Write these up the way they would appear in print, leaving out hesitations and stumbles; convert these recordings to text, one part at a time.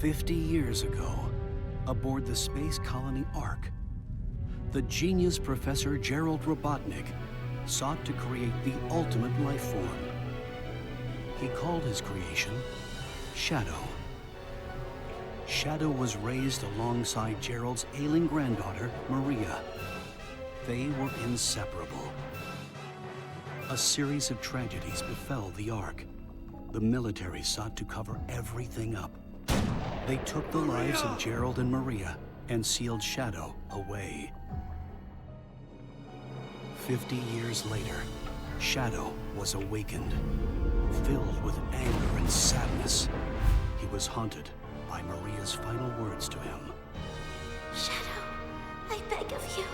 50 years ago, aboard the space colony ARK, the genius Professor Gerald Robotnik sought to create the ultimate life form. He called his creation Shadow. Shadow was raised alongside Gerald's ailing granddaughter, Maria. They were inseparable. A series of tragedies befell the ARK. The military sought to cover everything up. They took the lives of Gerald and Maria and sealed Shadow away. 50 years later, Shadow was awakened. Filled with anger and sadness, he was haunted by Maria's final words to him. Shadow, I beg of you,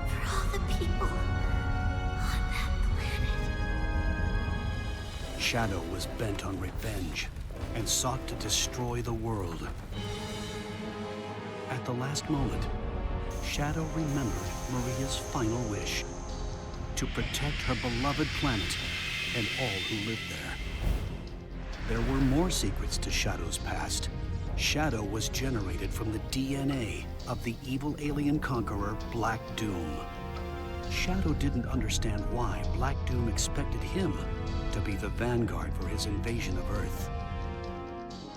for all the people on that planet. Shadow was bent on revenge and sought to destroy the world. At the last moment, Shadow remembered Maria's final wish: to protect her beloved planet and all who lived there. There were more secrets to Shadow's past. Shadow was generated from the DNA of the evil alien conqueror Black Doom. Shadow didn't understand why Black Doom expected him to be the vanguard for his invasion of Earth.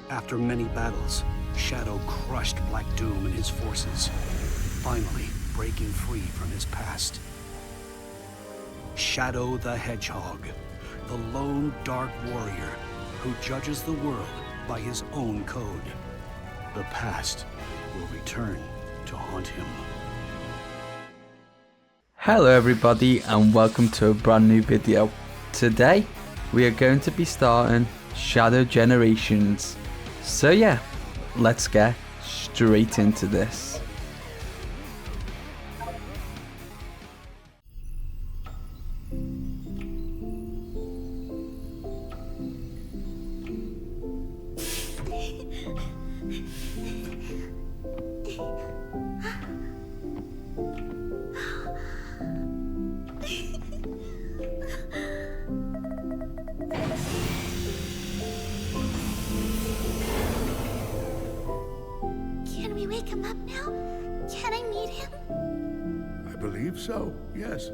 After many battles, Shadow crushed Black Doom and his forces, finally breaking free from his past. Shadow the Hedgehog, the lone dark warrior who judges the world by his own code. The past will return to haunt him. Hello everybody and welcome to a brand new video. Today we are going to be starting Shadow Generations. So yeah, let's get straight into this. Can we wake him up now? Can I meet him? I believe so, yes.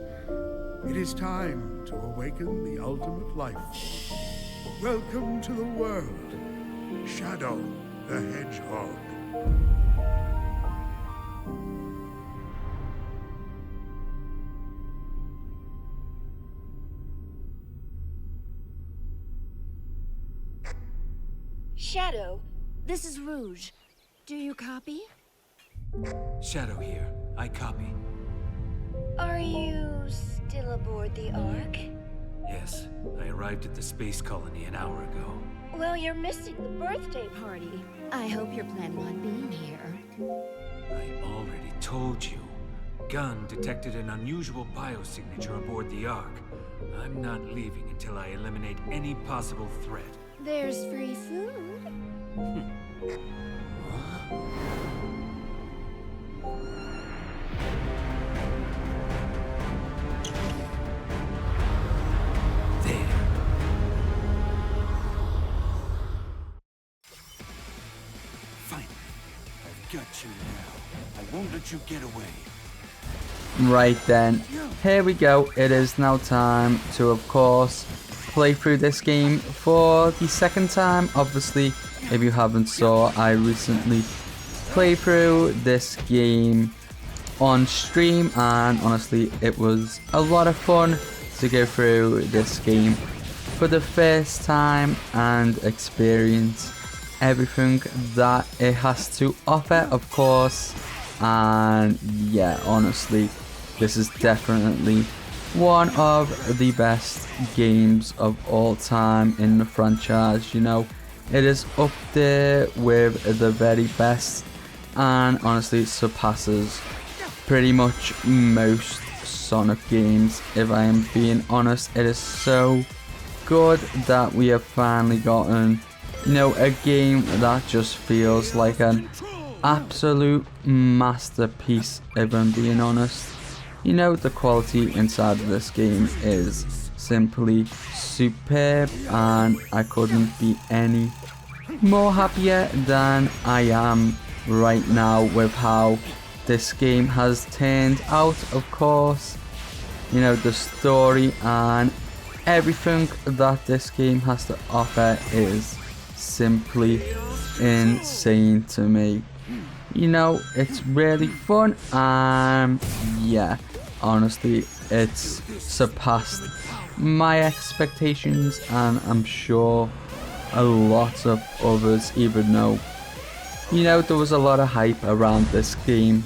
It is time to awaken the ultimate life form. Welcome to the world, Shadow the Hedgehog. Shadow, this is Rouge. Do you copy? Shadow here. I copy. Are you still aboard the ARK? Yes, I arrived at the space colony an hour ago. Well, you're missing the birthday party. I hope you're planning on being here. I already told you. Gunn detected an unusual biosignature aboard the ARK. I'm not leaving until I eliminate any possible threat. There's free food. There. Finally, I've got you now. I won't let you get away. Right then, here we go. It is now time to, of course, play through this game for the second time. Obviously, if you haven't saw, I recently played through this game on stream, and honestly it was a lot of fun to go through this game for the first time and experience everything that it has to offer, of course. And yeah, honestly, this is definitely one of the best games of all time in the franchise. You know, it is up there with the very best, and honestly it surpasses pretty much most Sonic games. If I am being honest, it is so good that we have finally gotten, you know, a game that just feels like an absolute masterpiece. If I'm being honest, you know, the quality inside of this game is simply superb, and I couldn't be any more happier than I am right now with how this game has turned out. Of course, you know, the story and everything that this game has to offer is simply insane to me. You know, it's really fun, and yeah, honestly, it's surpassed my expectations, and I'm sure a lot of others, even though, you know, there was a lot of hype around this game,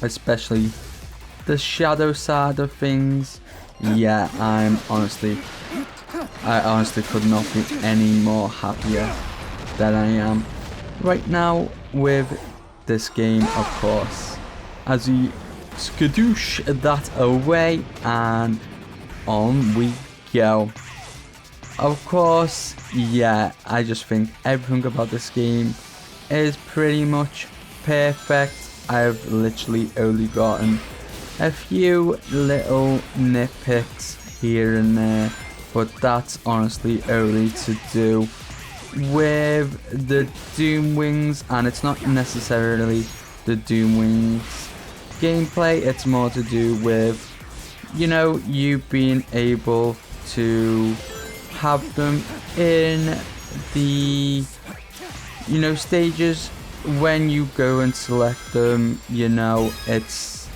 especially the shadow side of things. Yeah, I honestly could not be any more happier than I am right now with this game, of course. As we skadoosh that away, and on we go. Of course, yeah, I just think everything about this game is pretty much perfect. I've literally only gotten a few little nitpicks here and there, but that's honestly only to do with the Doom Wings, and it's not necessarily the Doom Wings gameplay, it's more to do with, you know, you being able to have them in the, you know, stages. When you go and select them, you know, it's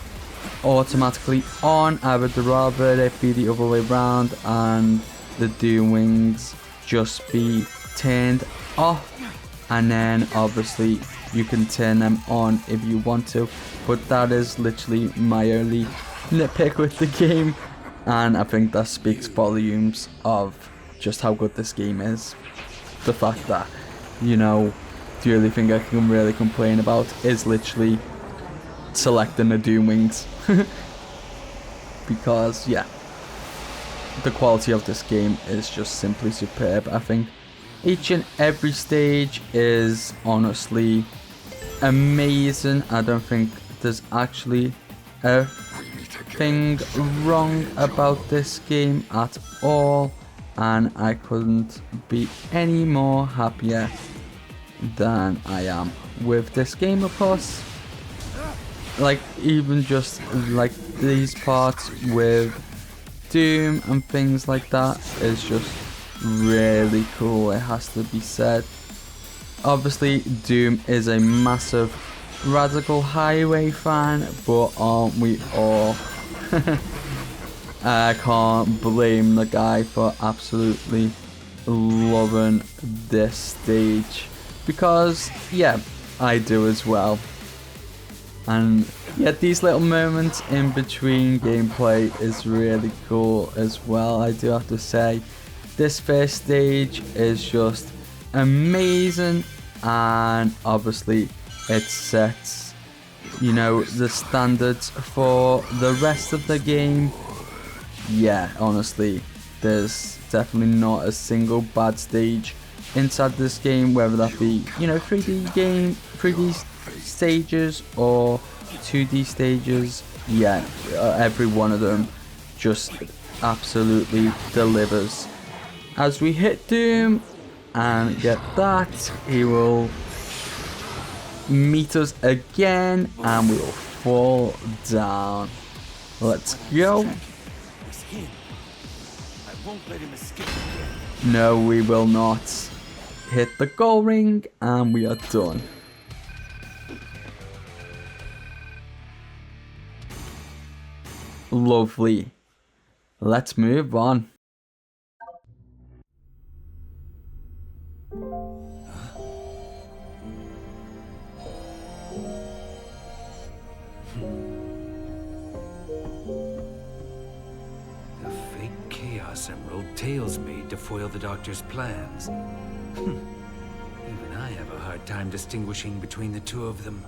automatically on. I would rather it be the other way around and the Doom Wings just be turned off, and then obviously you can turn them on if you want to, but that is literally my only nitpick with the game, and I think that speaks volumes of just how good this game is. The fact that, you know, the only thing I can really complain about is literally selecting the Doom Wings. Because, yeah, the quality of this game is just simply superb. I think each and every stage is honestly amazing. I don't think there's actually a thing wrong about this game at all, and I couldn't be any more happier than I am with this game, of course. Like, even just like these parts with Doom and things like that is just really cool, it has to be said. Obviously, Doom is a massive Radical Highway fan, but aren't we all? I can't blame the guy for absolutely loving this stage, because yeah, I do as well. And yeah, these little moments in between gameplay is really cool as well, I do have to say. This first stage is just amazing, and obviously it sets, you know, the standards for the rest of the game. Yeah, honestly, there's definitely not a single bad stage inside this game, whether that be, you know, 3D stages or 2D stages. Yeah, every one of them just absolutely delivers. As we hit Doom and get that, he will meet us again and we will fall down. Let's go. No, we will not. Hit the goal ring and we are done. Lovely. Let's move on. The fake Chaos Emerald Tails made to foil the Doctor's plans. Even I have a hard time distinguishing between the two of them.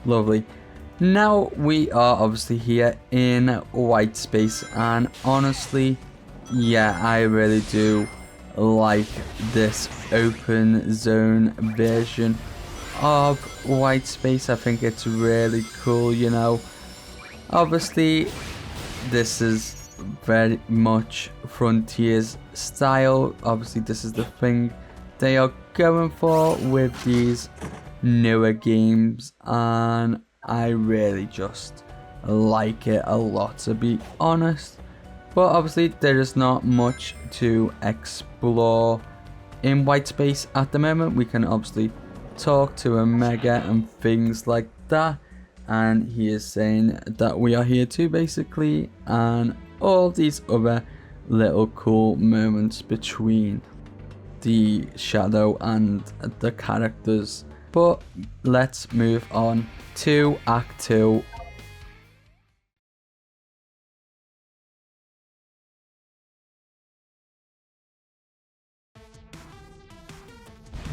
Lovely. Now we are obviously here in White Spcae, and honestly, yeah, I really do like this open zone version of White Spcae. I think it's really cool, you know. Obviously, this is very much Frontiers style. Obviously, this is the thing they are going for with these newer games, and I really just like it a lot, to be honest. But obviously there is not much to explore in White Spcae at the moment. We can obviously talk to Omega and things like that, and he is saying that we are here too, basically, and all these other little cool moments between the Shadow and the characters. But let's move on to Act 2.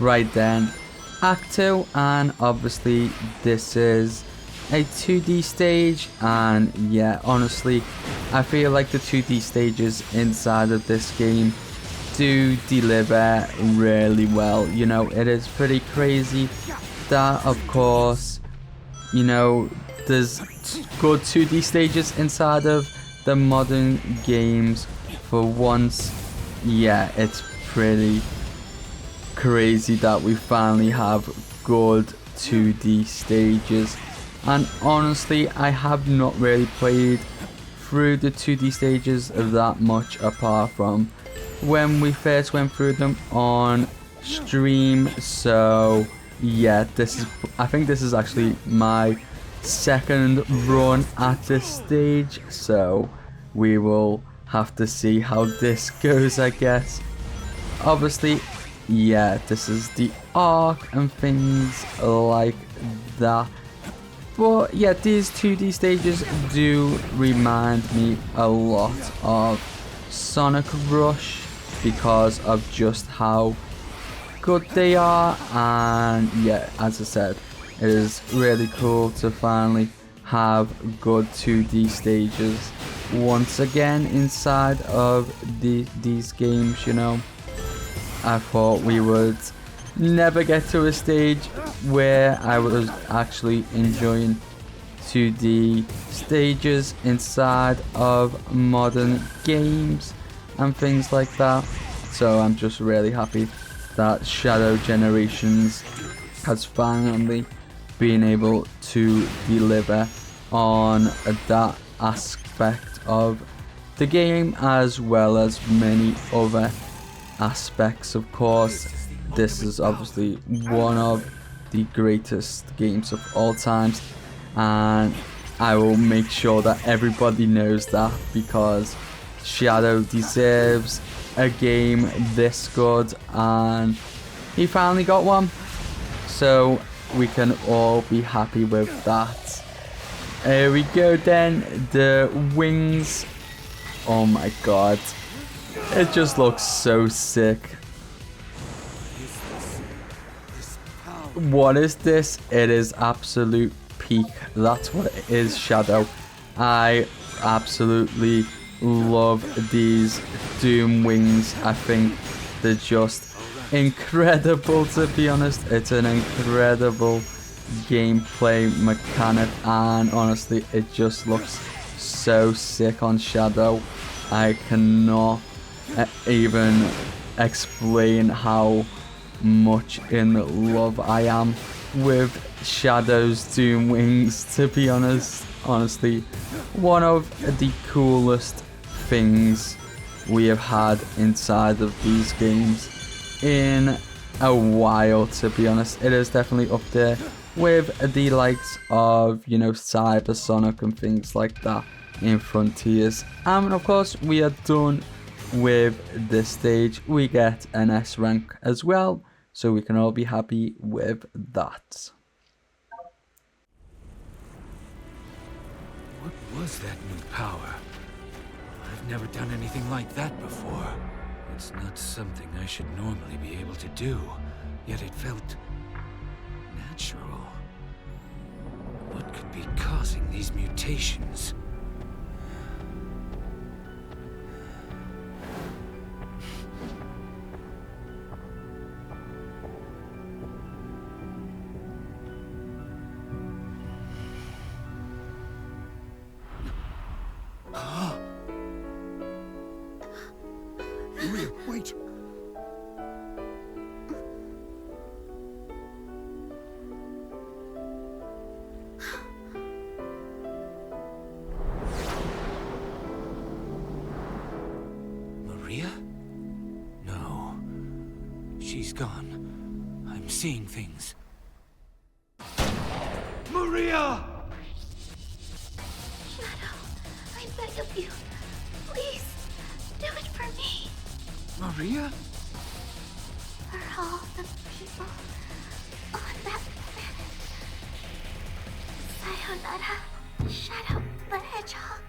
Right then, Act 2, and obviously this is a 2D stage, and yeah, honestly, I feel like the 2D stages inside of this game do deliver really well. You know, it is pretty crazy that, of course, you know, there's good 2D stages inside of the modern games for once. Yeah, it's pretty crazy that we finally have good 2D stages. And honestly, I have not really played through the 2D stages that much, apart from when we first went through them on stream. So yeah, I think this is actually my second run at this stage, so we will have to see how this goes, I guess. Obviously, yeah, this is the Ark and things like that. But yeah, these 2D stages do remind me a lot of Sonic Rush because of just how good they are. And yeah, as I said, it is really cool to finally have good 2D stages once again inside of these games, you know. I thought we would never get to a stage where I was actually enjoying 2D stages inside of modern games and things like that. So I'm just really happy that Shadow Generations has finally been able to deliver on that aspect of the game, as well as many other aspects. Of course, this is obviously one of the greatest games of all times, and I will make sure that everybody knows that, because Shadow deserves a game this good, and he finally got one, so we can all be happy with that. Here we go then, the wings. Oh my god, it just looks so sick. What is this? It is absolute peak. That's what it is, Shadow. I absolutely love these Doom wings. I think they're just incredible, to be honest. It's an incredible gameplay mechanic, and honestly, it just looks so sick on Shadow. I cannot even explain how much in love I am with Shadow's Doom wings, to be honest. Honestly, one of the coolest things we have had inside of these games in a while, to be honest. It is definitely up there with the likes of, you know, Cybersonic and things like that in Frontiers. And of course, we are done with this stage. We get an S rank as well, so we can all be happy with that. What was that new power? I've never done anything like that before. It's not something I should normally be able to do, yet it felt natural. be causing these mutations? Maria, wait! Maria? No. She's gone. I'm seeing things. Maria! Shadow, I beg of you. Please, do it for me. Maria? For all the people on that planet. Sayonara, Shadow the Hedgehog.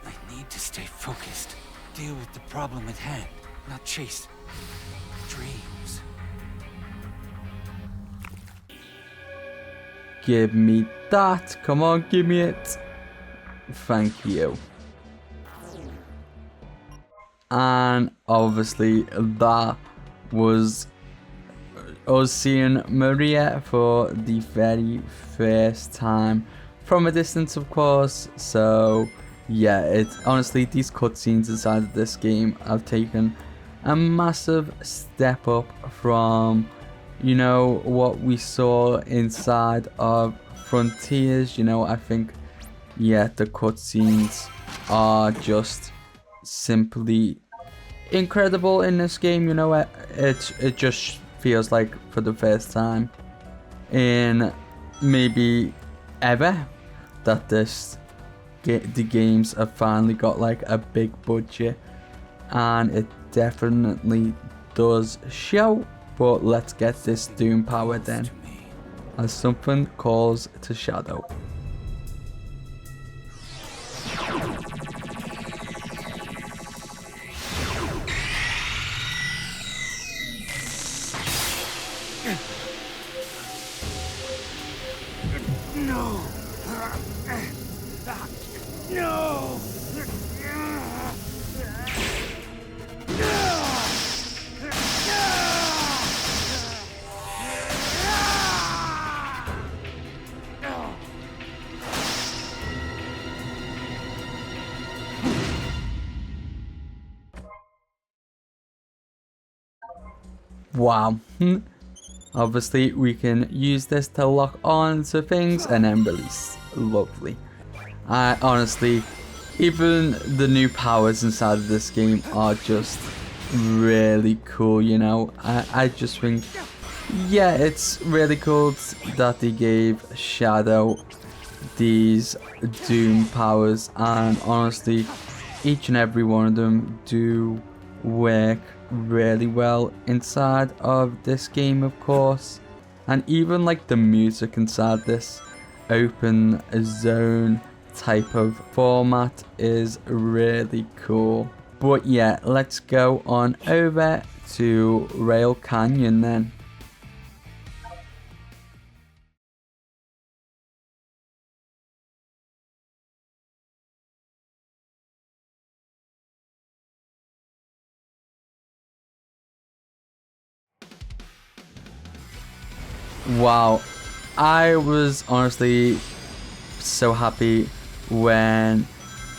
I need to stay focused. Deal with the problem at hand, not chase dreams. Give me that. Come on, give me it. Thank you. And obviously that was us seeing Maria for the very first time from a distance, of course. So yeah, it's honestly, these cutscenes inside of this game have taken a massive step up from, you know, what we saw inside of Frontiers. You know, I think, yeah, the cutscenes are just simply incredible in this game. You know, it just feels like for the first time in maybe ever that the games have finally got like a big budget, and it definitely does show. But let's get this Doom power then, as something calls to Shadow. No! No! Wow. Obviously we can use this to lock on to things and then release. Lovely. I honestly, even the new powers inside of this game are just really cool, you know. I just think, yeah, it's really cool that they gave Shadow these Doom powers, and honestly each and every one of them do work really well inside of this game, of course. And even like the music inside this open zone type of format is really cool. But yeah, let's go on over to Rail Canyon then. Wow, I was honestly so happy when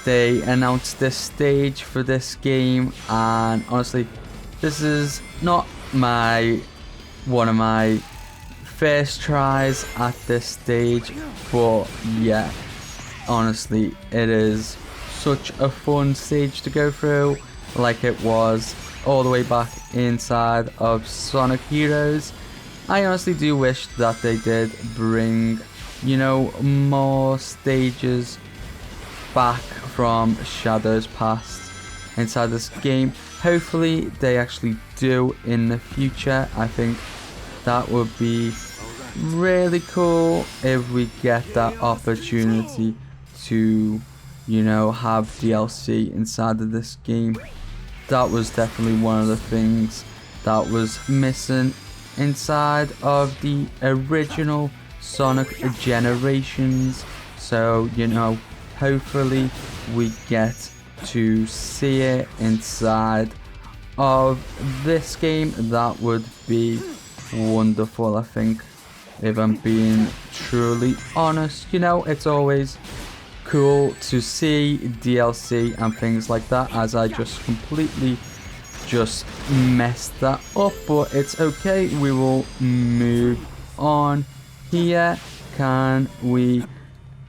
they announced this stage for this game, and honestly this is not one of my first tries at this stage, but yeah, honestly it is such a fun stage to go through, like it was all the way back inside of Sonic Heroes. I honestly do wish that they did bring, you know, more stages back from Shadow's past inside this game. Hopefully they actually do in the future. I think that would be really cool if we get that opportunity to, you know, have DLC inside of this game. That was definitely one of the things that was missing inside of the original Sonic Generations. So, you know, hopefully we get to see it inside of this game. That would be wonderful, I think, if I'm being truly honest. You know, it's always cool to see DLC and things like that, as I just completely just messed that up, but it's okay. We will move on here. Can we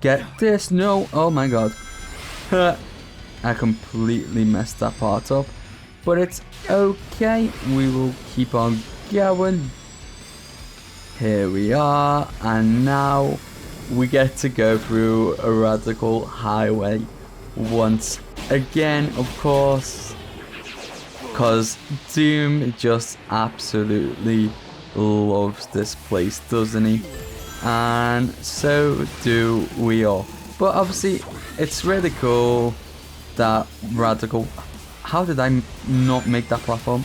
get this? No. Oh my god. I completely messed that part up, but it's okay. We will keep on going. Here we are, and now we get to go through a Radical Highway once again, of course, because Doom just absolutely loves this place, doesn't he? And so do we all. But obviously, it's really cool that Radical... How did I not make that platform?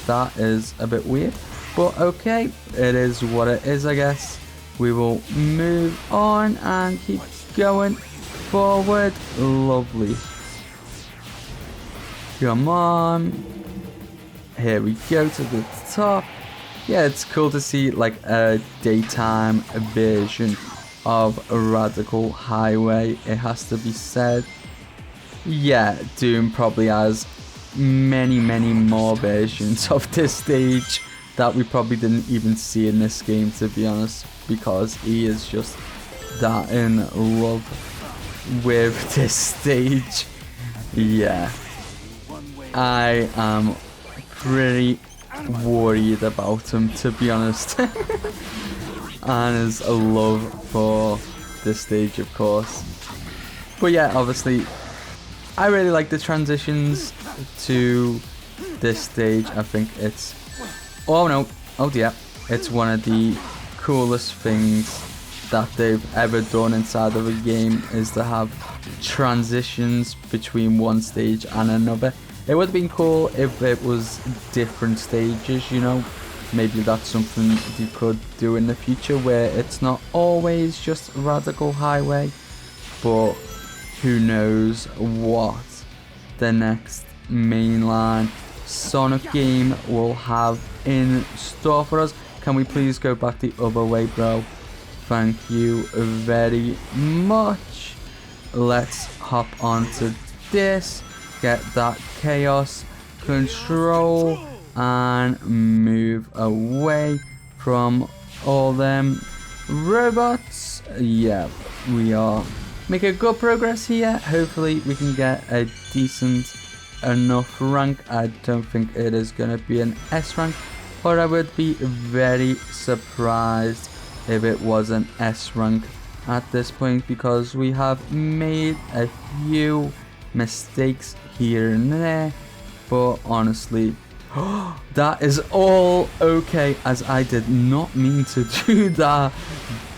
That is a bit weird. But okay, it is what it is, I guess. We will move on and keep going forward. Lovely. Come on. Here we go to the top. Yeah, it's cool to see like a daytime version of a Radical Highway, it has to be said. Yeah, Doom probably has many more versions of this stage that we probably didn't even see in this game, to be honest, because he is just that in love with this stage. Yeah, I am pretty worried about him, to be honest. And his love for this stage, of course. But yeah, obviously I really like the transitions to this stage. I think it's... Oh no, oh dear. It's one of the coolest things that they've ever done inside of a game, is to have transitions between one stage and another. It would have been cool if it was different stages, you know. Maybe that's something you could do in the future, where it's not always just Radical Highway. But who knows what the next mainline Sonic game will have in store for us. Can we please go back the other way, bro? Thank you very much. Let's hop onto this, get that chaos control, and move away from all them robots. Yeah, we are making good progress here. Hopefully we can get a decent enough rank. I don't think it is going to be an S rank, but I would be very surprised if it was an S rank at this point, because we have made a few mistakes here and there. But honestly, that is all okay, as I did not mean to do that,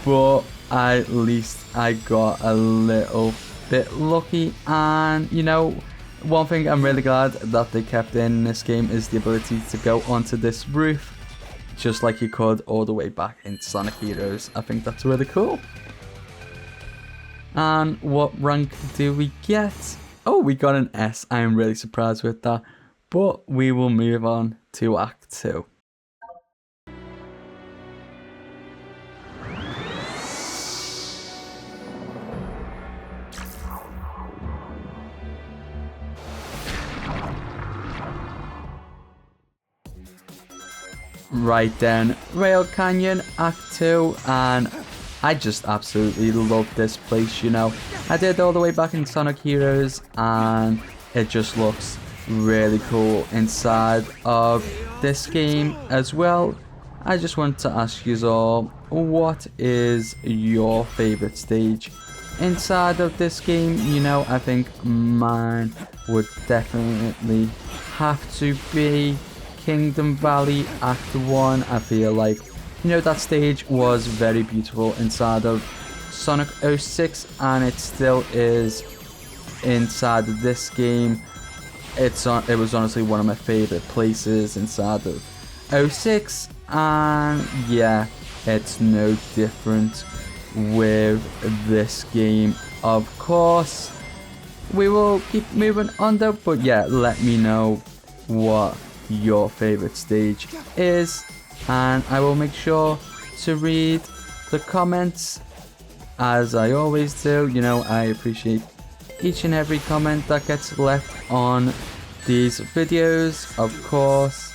but at least I got a little bit lucky. And you know, one thing I'm really glad that they kept in this game is the ability to go onto this roof, just like you could all the way back in Sonic Heroes. I think that's really cool. And what rank do we get? Oh, we got an S. I am really surprised with that. But we will move on to Act 2. Right then, Rail Canyon Act 2, and I just absolutely love this place, you know. I did all the way back in Sonic Heroes, and it just looks really cool inside of this game as well. I just want to ask you all, what is your favorite stage inside of this game? You know, I think mine would definitely have to be Kingdom Valley Act 1. I feel like, you know, that stage was very beautiful inside of Sonic 06, and it still is inside of this game. It was honestly one of my favorite places inside of 06, and yeah, it's no different with this game. Of course, we will keep moving on though, but yeah, let me know what your favorite stage is, and I will make sure to read the comments as I always do. You know, I appreciate each and every comment that gets left on these videos. Of course,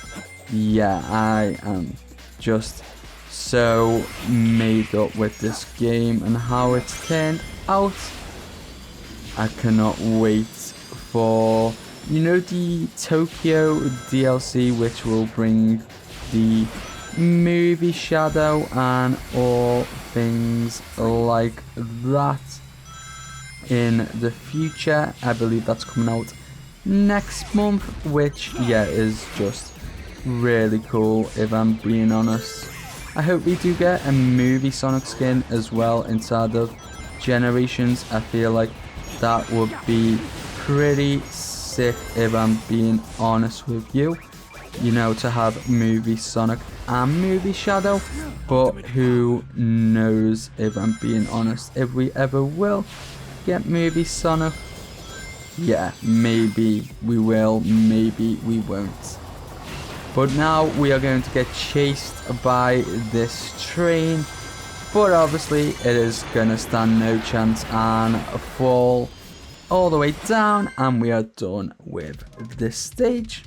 yeah, I am just so made up with this game and how it's turned out. I cannot wait for, you know, the Tokyo DLC, which will bring the movie Shadow and all things like that in the future. I believe that's coming out next month, which yeah, is just really cool if I'm being honest. I hope we do get a movie Sonic skin as well inside of Generations. I feel like that would be pretty sick if I'm being honest with you. You know, to have movie Sonic and movie Shadow, but who knows if I'm being honest if we ever will get movie Sonic. Yeah, maybe we will, maybe we won't. But now we are going to get chased by this train, but obviously it is gonna stand no chance and fall all the way down, and we are done with this stage.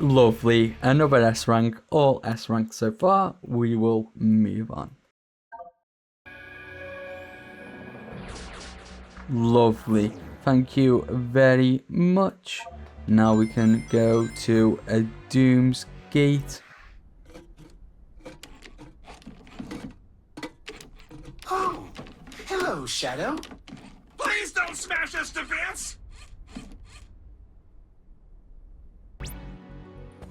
Lovely, another S rank, all S rank so far. We will move on. Lovely, thank you very much. Now we can go to a Doom's Gate. Oh, hello, Shadow. Please don't smash us to bits!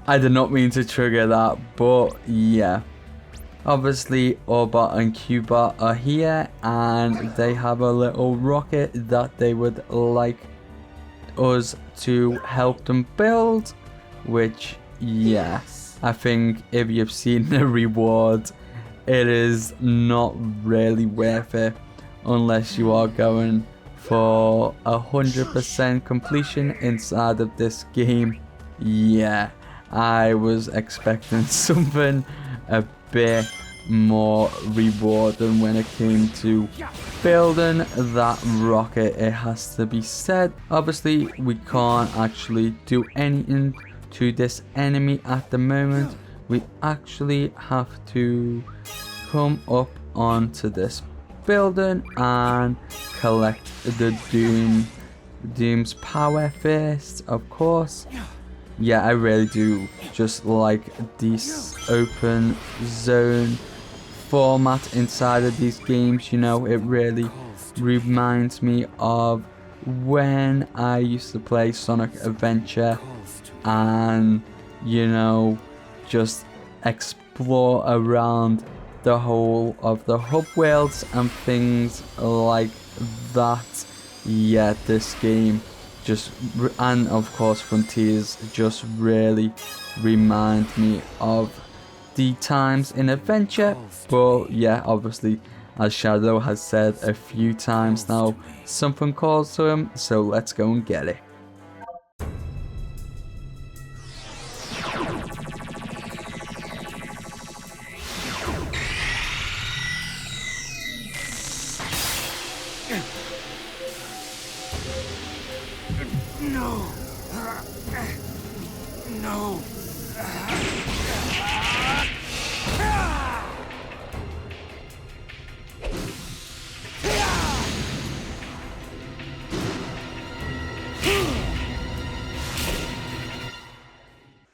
I did not mean to trigger that, but yeah. Obviously, Orbot and Cubot are here, and they have a little rocket that they would like us to help them build, which, yeah, I think if you've seen the reward, it is not really worth it unless you are going for 100% completion inside of this game. Yeah, I was expecting something a bit more rewarding when it came to building that rocket, it has to be said. Obviously, we can't actually do anything to this enemy at the moment. We actually have to come up onto this building and collect the Doom's power first, of course. Yeah, I really do just like this open zone format inside of these games. You know, it really reminds me of when I used to play Sonic Adventure and, you know, just explore around the whole of the hub worlds and things like that. Yeah, this game just, and of course Frontiers, just really remind me of the times in Adventure. But yeah, obviously, as Shadow has said a few times now, something calls to him, so let's go and get it. No. No.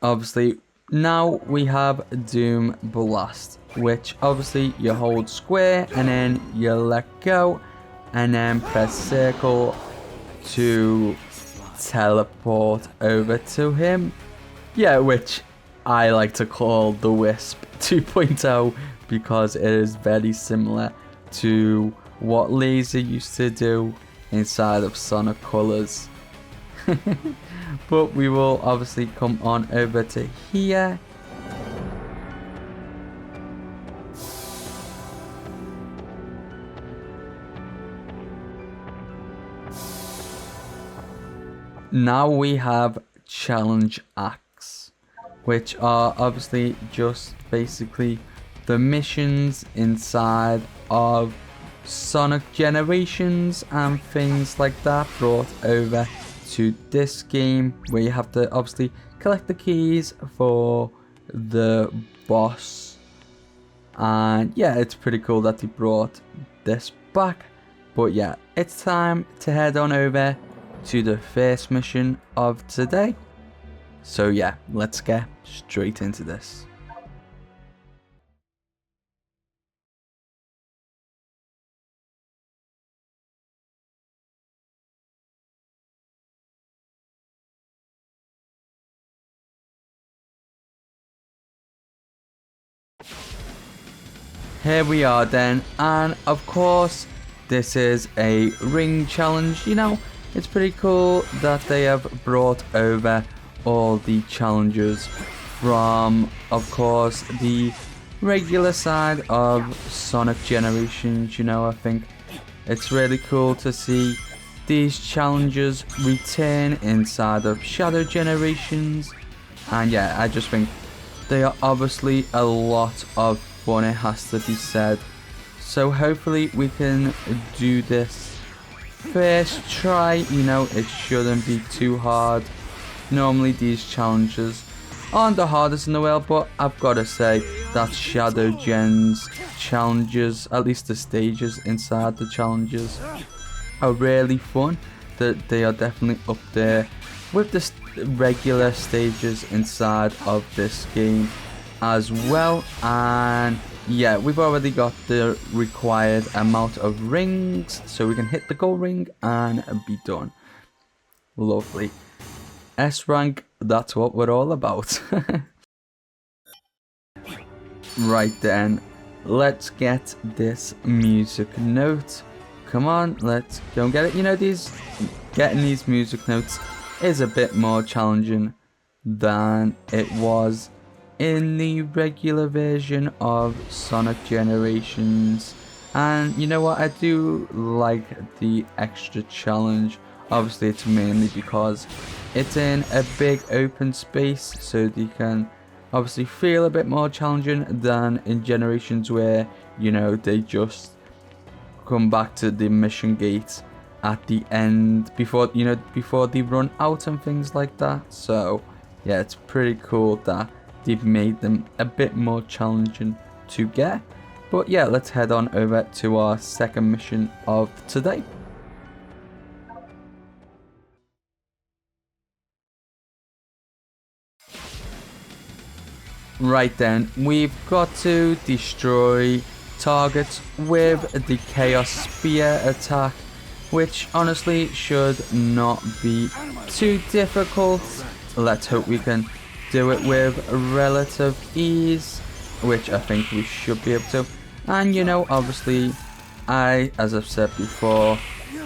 Obviously, now we have Doom Blast, which obviously you hold square and then you let go and then press circle to teleport over to him. Yeah, which I like to call the Wisp 2.0 because it is very similar to what Laser used to do inside of Sonic Colors. But we will obviously come on over to here. Now we have challenge acts, which are obviously just basically the missions inside of Sonic Generations and things like that brought over to this game, where you have to obviously collect the keys for the boss. And yeah, it's pretty cool that they brought this back. But yeah, it's time to head on over to the first mission of today. So yeah, let's get straight into this. Here we are then, and of course this is a ring challenge. You know, it's pretty cool that they have brought over all the challenges from, of course, the regular side of Sonic Generations. You know, I think it's really cool to see these challenges return inside of Shadow Generations. And yeah, I just think they are obviously a lot of fun, it has to be said. So hopefully we can do this first try. You know, it shouldn't be too hard. Normally these challenges aren't the hardest in the world, but I've got to say that Shadow Gen's challenges, at least the stages inside the challenges, are really fun. That they are definitely up there with the regular stages inside of this game as well. And yeah, we've already got the required amount of rings, so we can hit the gold ring and be done. Lovely. S rank, that's what we're all about. Right then, let's get this music note. Come on, let's go and get it. You know, getting these music notes is a bit more challenging than it was in the regular version of Sonic Generations. And you know what, I do like the extra challenge. Obviously it's mainly because it's in a big open space, so they can obviously feel a bit more challenging than in Generations, where, you know, they just come back to the mission gate at the end before, you know, before they run out and things like that. So yeah, it's pretty cool that they've made them a bit more challenging to get. But yeah, let's head on over to our second mission of today. Right then, we've got to destroy targets with the Chaos Spear attack, which honestly should not be too difficult. Let's hope we can do it with relative ease, which I think we should be able to. And you know, obviously, as I've said before,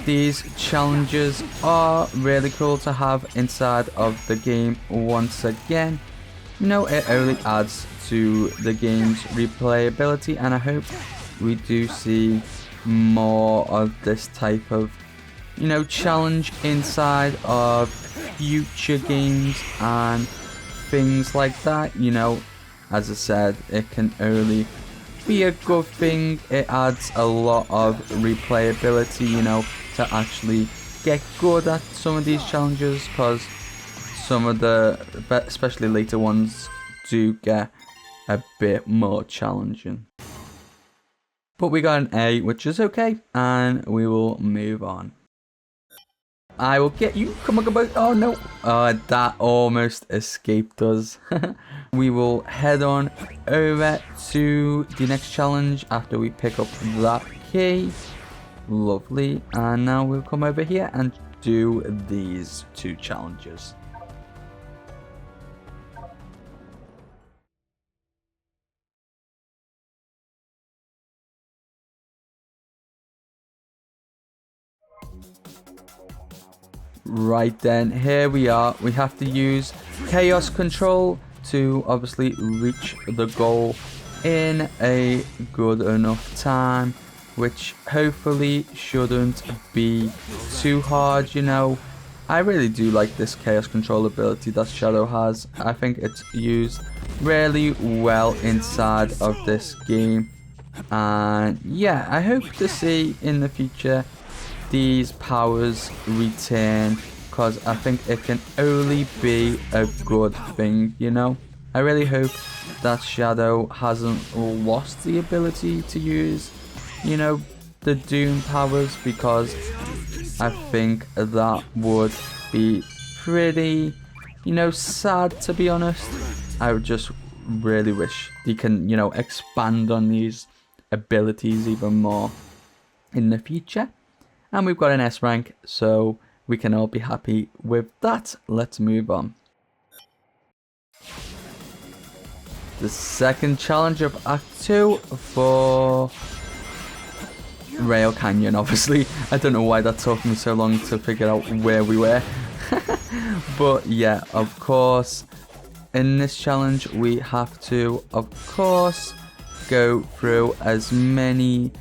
these challenges are really cool to have inside of the game once again. You know, it only adds to the game's replayability, and I hope we do see more of this type of, you know, challenge inside of future games and things like that. You know, as I said, it can only be a good thing. It adds a lot of replayability, you know, to actually get good at some of these challenges, because some of the, especially later ones, do get a bit more challenging. But we got an A, which is okay, and we will move on. I will get you. Come on, come on. Oh no. That almost escaped us. We will head on over to the next challenge after we pick up that key. Lovely. And now we'll come over here and do these two challenges. Right then, here we are. We have to use chaos control to obviously reach the goal in a good enough time, which hopefully shouldn't be too hard, you know. I really do like this chaos control ability that Shadow has. I think it's used really well inside of this game. And yeah, I hope to see in the future these powers return, because I think it can only be a good thing, you know. I really hope that Shadow hasn't lost the ability to use, you know, the Doom powers, because I think that would be pretty, you know, sad, to be honest. I would just really wish they can, you know, expand on these abilities even more in the future. And we've got an S rank, so we can all be happy with that. Let's move on. The second challenge of Act 2 for Rail Canyon, obviously. I don't know why that took me so long to figure out where we were. But yeah, of course, in this challenge we have to, of course, go through as many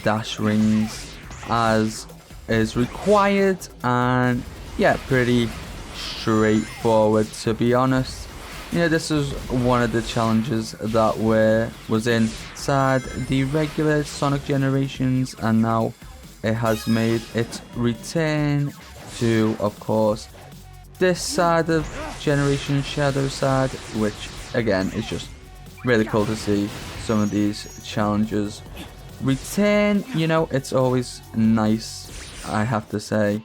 dash rings as is required, and yeah, pretty straightforward, to be honest. You know, this is one of the challenges that was inside the regular Sonic Generations, and now it has made its return to, of course, this side of Generation Shadow side, which again is just really cool to see some of these challenges return. You know, it's always nice, I have to say,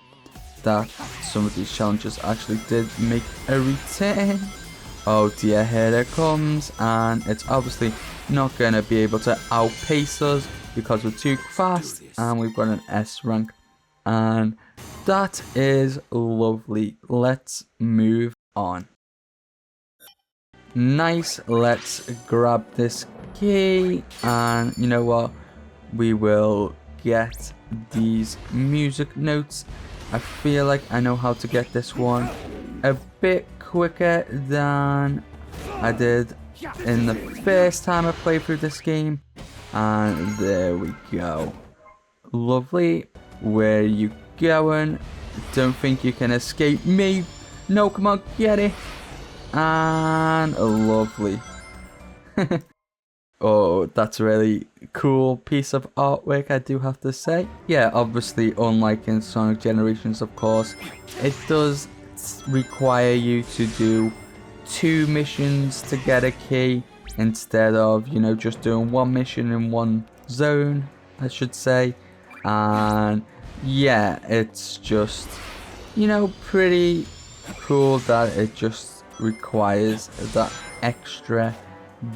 that some of these challenges actually did make a return. Oh dear, here it comes, and it's obviously not going to be able to outpace us because we're too fast, and we've got an S rank, and that is lovely. Let's move on. Nice, let's grab this key, and you know what, we will get these music notes. I feel like I know how to get this one a bit quicker than I did in the first time I played through this game, and there we go. Lovely. Where you going? Don't think you can escape me. No, come on, get it. And lovely. Oh, that's a really cool piece of artwork, I do have to say. Yeah, obviously, unlike in Sonic Generations, of course, it does require you to do 2 missions to get a key, instead of, you know, just doing 1 mission in 1 zone, I should say. And yeah, it's just, you know, pretty cool that it just requires that extra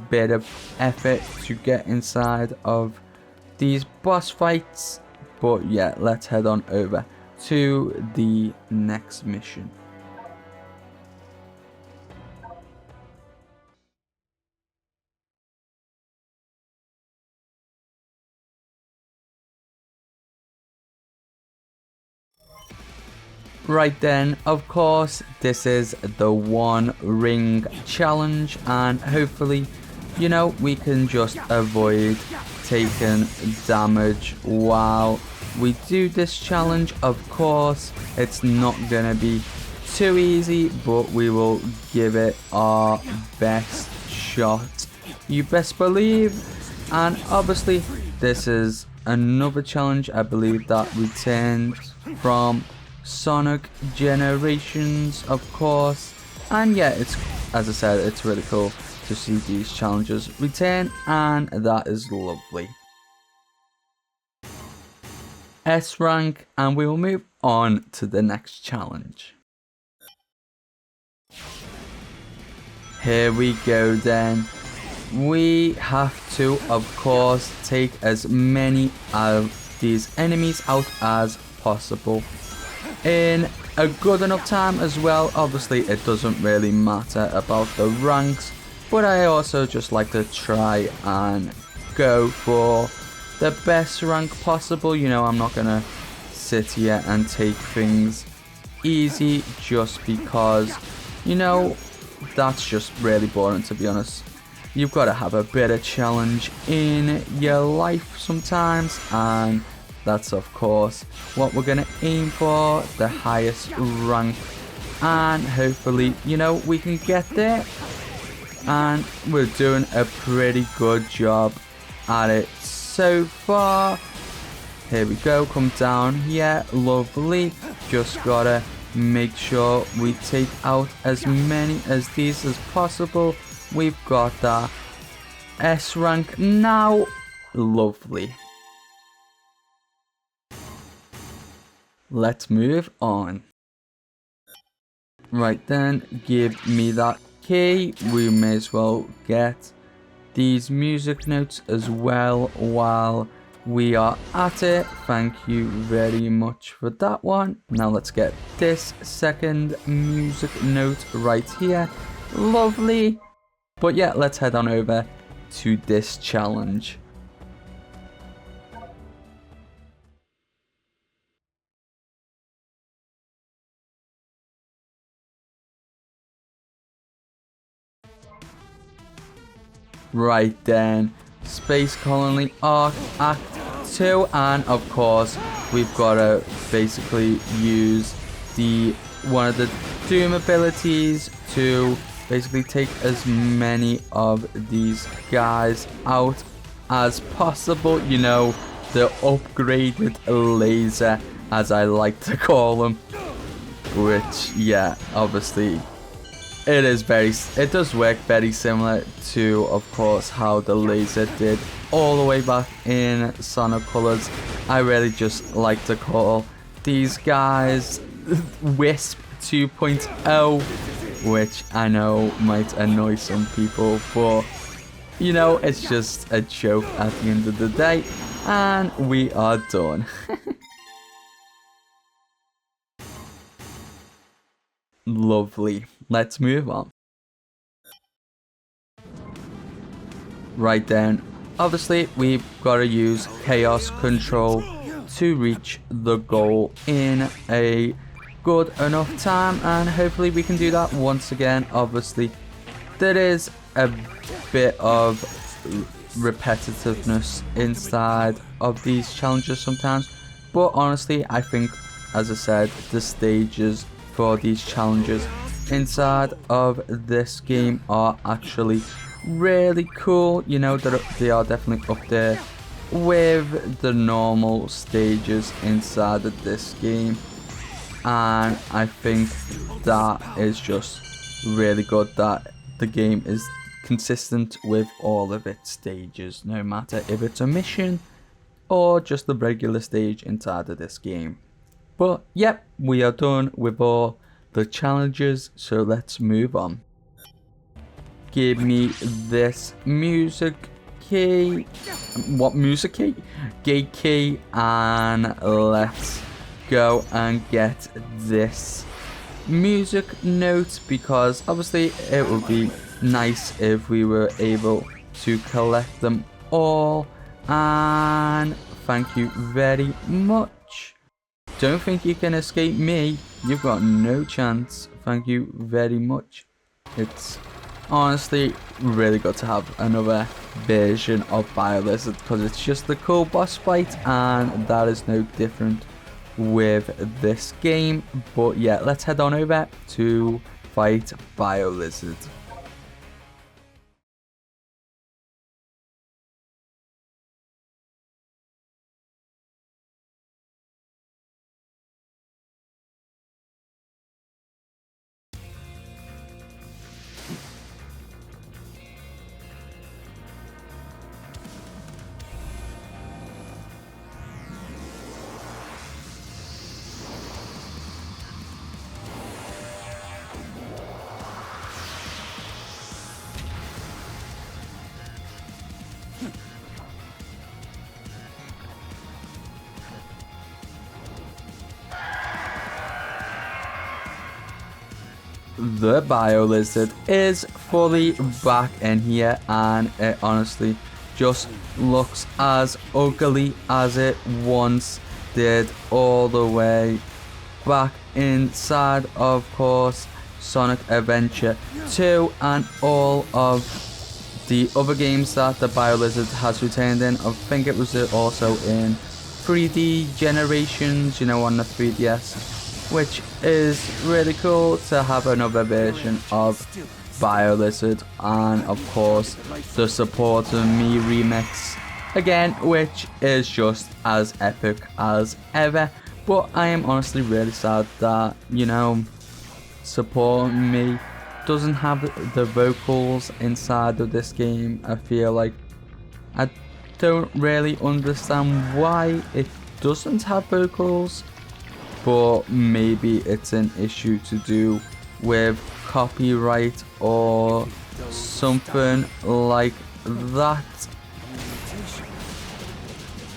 bit of effort to get inside of these boss fights. But yeah, let's head on over to the next mission. Right then, of course, this is the 1 ring challenge, and hopefully, you know, we can just avoid taking damage while we do this challenge. Of course, it's not gonna be too easy, but we will give it our best shot, you best believe. And obviously, this is another challenge, I believe, that returns from Sonic Generations, of course. And yeah, it's, as I said, it's really cool to see these challenges return, and that is lovely. S rank, and we will move on to the next challenge. Here we go then. We have to, of course, take as many of these enemies out as possible in a good enough time as well. Obviously, it doesn't really matter about the ranks, but I also just like to try and go for the best rank possible. You know, I'm not gonna sit here and take things easy just because, you know, that's just really boring, to be honest. You've got to have a bit of challenge in your life sometimes, and that's of course what we're going to aim for, the highest rank, and hopefully, you know, we can get there, and we're doing a pretty good job at it so far. Here we go, come down here, lovely. Just gotta make sure we take out as many as these as possible. We've got that S rank now, lovely. Let's move on. Right then, give me that key. We may as well get these music notes as well while we are at it. Thank you very much for that one. Now let's get this second music note right here. Lovely. But yeah, let's head on over to this challenge. Right then, Space Colony ARK Act 2, and of course we've got to basically use one of the Doom abilities to basically take as many of these guys out as possible. You know, the upgraded laser, as I like to call them, which, yeah, obviously it does work very similar to, of course, how the laser did all the way back in Sonic Colors. I really just like to call these guys Wisp 2.0, which I know might annoy some people, but you know, it's just a joke at the end of the day, and we are done. Lovely. Let's move on. Right then, obviously we've got to use chaos control to reach the goal in a good enough time, and hopefully we can do that once again. Obviously there is a bit of repetitiveness inside of these challenges sometimes, but honestly I think, as I said, the stages for these challenges inside of this game are actually really cool. You know, they are definitely up there with the normal stages inside of this game, and I think that is just really good that the game is consistent with all of its stages, no matter if it's a mission or just the regular stage inside of this game. But yep, we are done with all the challenges, so let's move on. Give me this music key. What music key? Gate key, and let's go and get this music note, because obviously it would be nice if we were able to collect them all, and thank you very much. Don't think you can escape me. You've got no chance. Thank you very much. It's honestly really good to have another version of Biolizard, because it's just the cool boss fight, and that is no different with this game. But yeah, let's head on over to fight Biolizard. The Biolizard is fully back in here, and it honestly just looks as ugly as it once did all the way back inside, of course, Sonic Adventure 2 and all of the other games that the Biolizard has returned in. I think it was also in 3D Generations, you know, on the 3DS, which is really cool to have another version of Biolizard, and of course the Support Me remix again, which is just as epic as ever. But I am honestly really sad that, you know, Support Me doesn't have the vocals inside of this game. I feel like I don't really understand why it doesn't have vocals, but maybe it's an issue to do with copyright or something like that.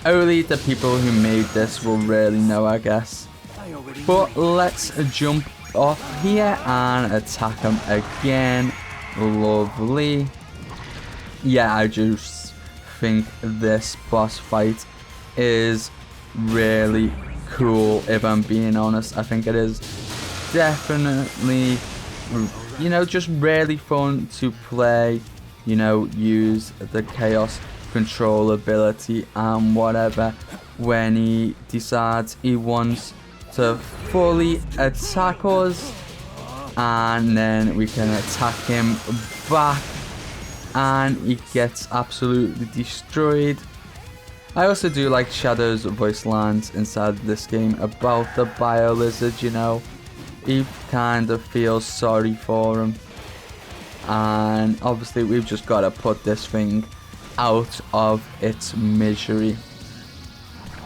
Only the people who made this will really know, I guess. But let's jump off here and attack him again. Lovely. Yeah, I just think this boss fight is really cool, if I'm being honest. I think it is definitely, you know, just really fun to play, you know, use the chaos control ability and whatever when he decides he wants to fully attack us, and then we can attack him back and he gets absolutely destroyed. I also do like Shadow's voice lines inside this game about the Biolizard, you know. He kind of feels sorry for him, and obviously we've just got to put this thing out of its misery.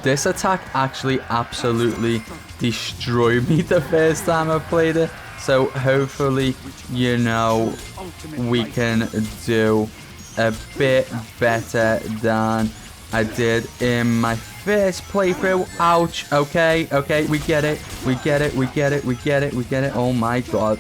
This attack actually absolutely destroyed me the first time I played it, so hopefully, you know, we can do a bit better than I did in my first playthrough. Ouch. Okay, we get it. We get it. Oh my god.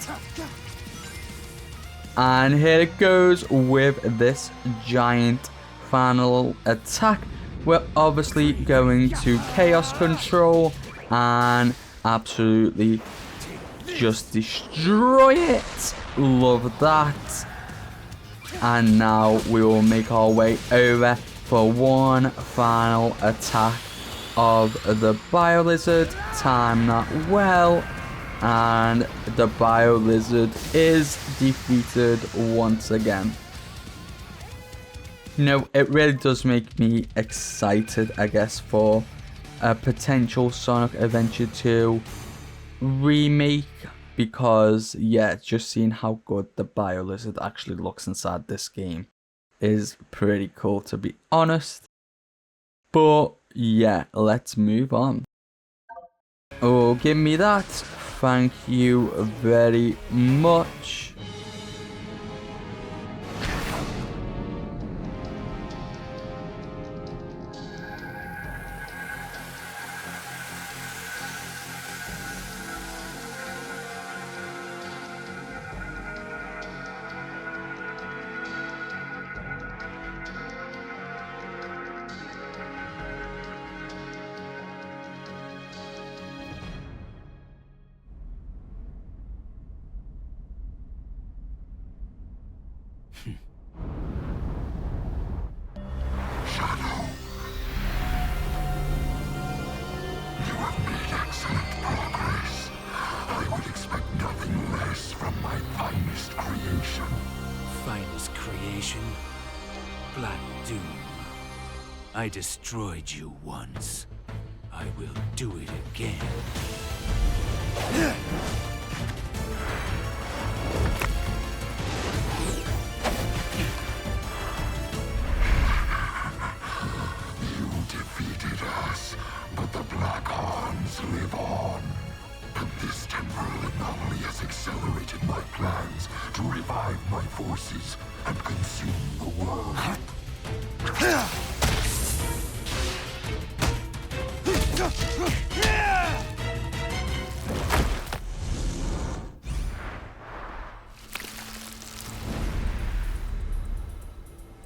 And here it goes with this giant final attack. We're obviously going to chaos control and absolutely just destroy it. Love that. And now we will make our way over for one final attack of the Biolizard. Time that well, and the Biolizard is defeated once again. You know, it really does make me excited, I guess, for a potential Sonic Adventure 2 remake, because yeah, just seeing how good the Biolizard actually looks inside this game is pretty cool, to be honest. But yeah, let's move on. Oh, give me that. Thank you very much. Black Doom. I destroyed you once. I will do it again. You defeated us, but the Black Horns live on. And this temporal anomaly has accelerated my plans to revive my forces and consume the world.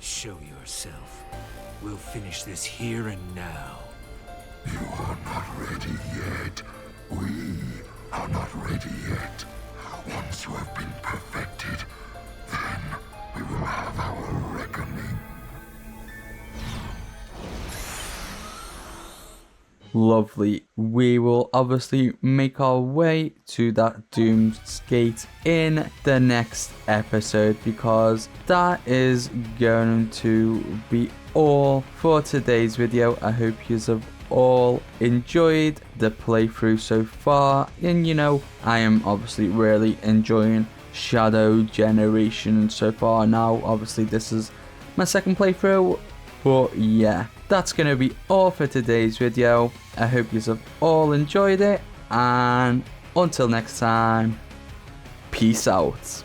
Show yourself. We'll finish this here and now. You are not ready yet. We are not ready yet. Once you have been perfected, then we will have our reckoning. Lovely. We will obviously make our way to that Doom's Gate in the next episode, because that is going to be all for today's video. I hope you have all enjoyed the playthrough so far, and you know, I am obviously really enjoying Shadow Generation so far. Now obviously this is my second playthrough, but yeah, that's going to be all for today's video. I hope you have all enjoyed it, and until next time, peace out.